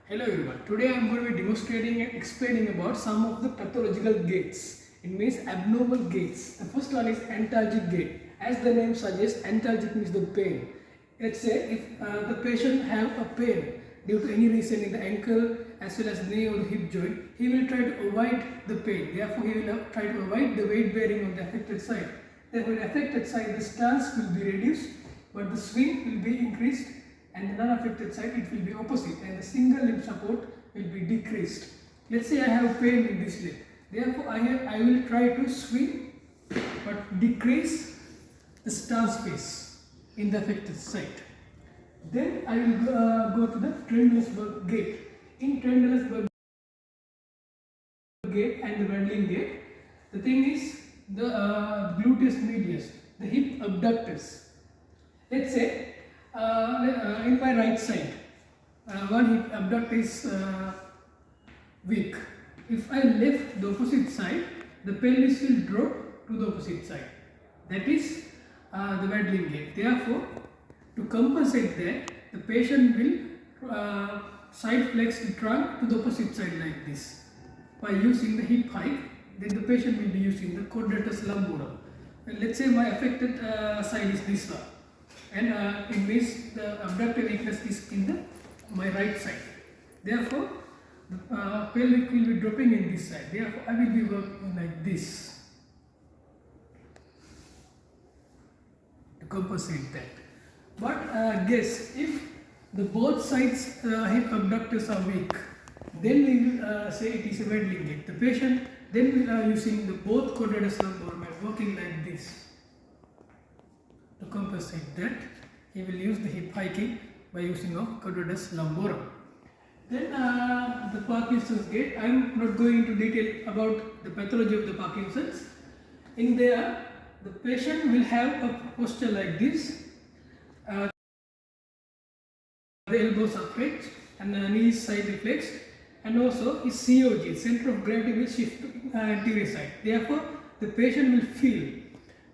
Hello everyone. Today I am going to be demonstrating and explaining about some of the pathological gaits. It means abnormal gaits. The first one is antalgic gait. As the name suggests, antalgic means the pain. Let's say if the patient have a pain due to any reason in the ankle as well as knee or the hip joint, he will try to avoid the pain. Therefore, he will try to avoid the weight bearing on the affected side. Therefore, in the affected side, the stance will be reduced, but the swing will be increased, and the non-affected side it will be opposite, and the single limb support will be decreased. Let's say I have pain in this leg. Therefore, I will try to swing but decrease the stance phase in the affected side. Then I will go to the Trendelenburg gait. In Trendelenburg gait and the Wendling gait, the thing is the gluteus medius, the hip abductors. Let's say in my right side, one hip abductor is weak. If I lift the opposite side, the pelvis will drop to the opposite side. That is the waddling gait. Therefore, to compensate that, the patient will side flex the trunk to the opposite side like this. By using the hip hike, then the patient will be using the quadratus lumborum. And let's say my affected side is this one, and it means the abductor weakness is in my right side. Therefore, the pelvic will be dropping in this side. Therefore, I will be working like this to compensate that. But guess, if the both sides hip abductors are weak, then we will say it is a waddling gait. The patient then will using the both quadratus lumborum and working like this. To compensate that, he will use the hip hiking by using a quadratus lumborum. Then the Parkinson's gait. I am not going into detail about the pathology of the Parkinson's. In there, the patient will have a posture like this. The elbows are flexed and the knees side flexed, and also his COG, center of gravity, will shift to anterior side. Therefore, the patient will feel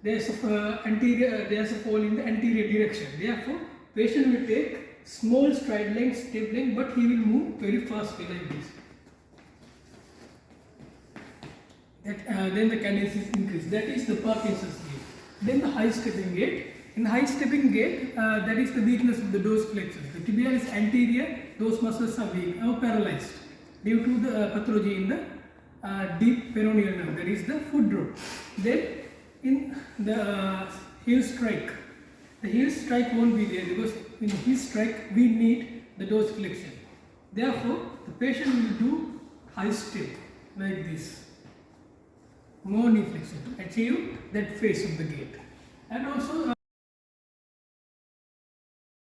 there's a fall in the anterior direction. Therefore, patient will take small stride length, step length, but he will move very fastly like this. Then the cadence is increased. That is the Parkinson's gait. Then the high stepping gait. In high stepping gait, that is the weakness of the dorsiflexors. The tibia is anterior; those muscles are weak or paralyzed due to the pathology in the deep peroneal nerve. That is the foot drop. Then in the heel strike, the heel strike won't be there because in heel strike we need the dorsiflexion. Therefore, the patient will do high step like this, more knee flexion to achieve that phase of the gait. And also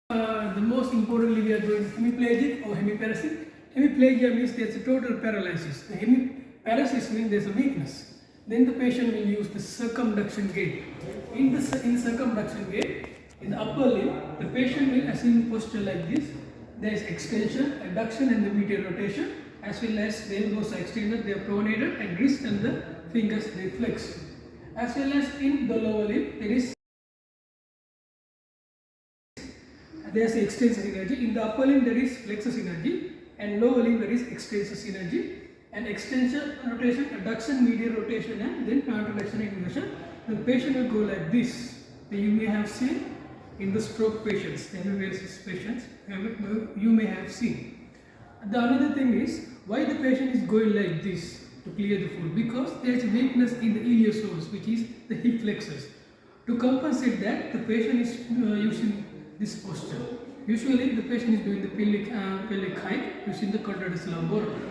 the most importantly, we are doing hemiplegic or hemiparesis. Hemiplegia means there's a total paralysis. The hemiparesis means there's a weakness. Then the patient will use the circumduction gait. In circumduction gait, in the upper limb, the patient will assume posture like this. There is extension, adduction, and the medial rotation, as well as the elbows are extended, they are pronated, and wrist and the fingers they flex. As well as in the lower limb, there's extensor energy. In the upper limb, there is flexor energy, and lower limb, there is extensor energy. And extension, rotation, adduction, medial rotation, and then contraction and inversion. The patient will go like this. You may have seen in the stroke patients, the hemiparesis patients, you may have seen. The another thing is why the patient is going like this to clear the foot, because there is weakness in the iliopsoas, which is the hip flexors. To compensate that, the patient is using this posture. Usually, the patient is doing the pelvic hike using the quadratus lumborum.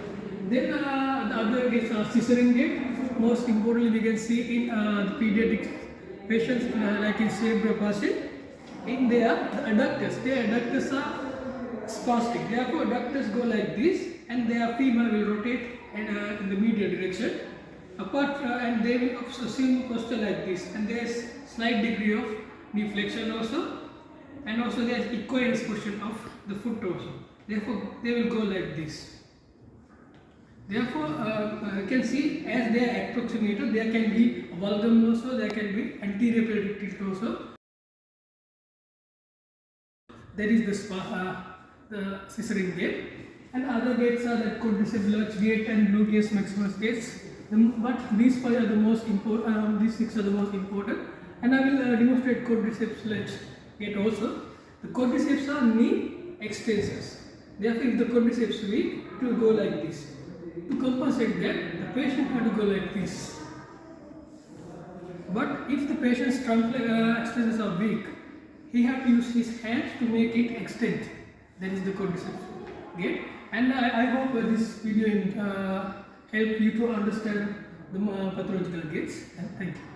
Then the other gaits are scissoring gait. Most importantly, we can see in the pediatric patients like in cerebral palsy. In there, the adductors are spastic. Therefore, adductors go like this, and their femur will rotate in the medial direction. And they will assume posture like this. And there is slight degree of knee flexion also, and also there is equine position of the foot also. Therefore, they will go like this. Therefore, you can see as they are approximated, there can be valgum also, there can be anterior pelvic tilt also. That is the scissoring gait. And other gaits are the quadriceps lurch gait and gluteus maximus gaits. But these five are the most important. These six are the most important. And I will demonstrate quadriceps lurch gait also. The quadriceps are knee extensors. Therefore, if the quadriceps is weak, it will go like this. To compensate that, the patient had to go like this. But if the patient's trunk extensors are weak, he had to use his hands to make it extend. That is the quadriceps gait. And I hope this video help you to understand the pathological gaits. And thank you.